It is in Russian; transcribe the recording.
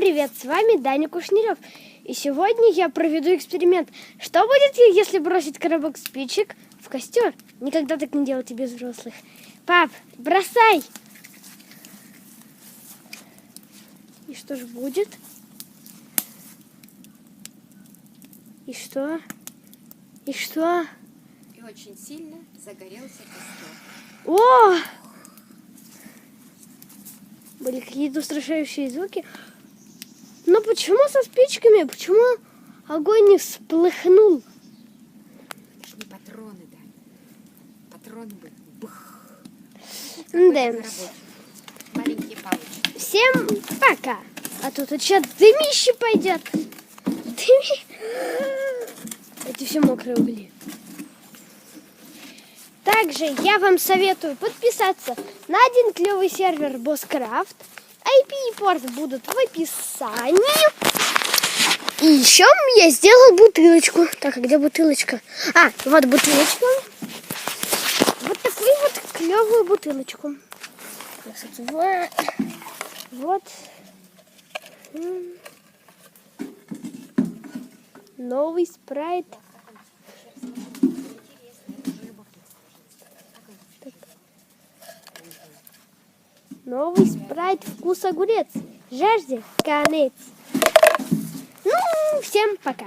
привет! С вами Даня Кушнирев. И сегодня я проведу эксперимент. Что будет, если бросить коробок спичек в костер? Никогда так не делайте без взрослых. Пап, бросай! И что же будет? И что? И что? И очень сильно загорелся костер. О! Были какие-то устрашающие звуки. Но почему со спичками? Почему огонь не всплыхнул? Это же не патроны, да. Патроны были. Бух. Дэнс. Маленькие палочки. Всем пока. А тут что, дымище пойдет. Эти все мокрые угли. Также я вам советую подписаться на один клевый сервер Bosscraft. IP и порт будут в описании. И еще я сделал бутылочку. Так, а где бутылочка? А, вот бутылочка. Вот такую вот клевую бутылочку. Вот. Новый спрайт. Новый спрайт вкус огурец. Жажде конец. Ну, всем пока.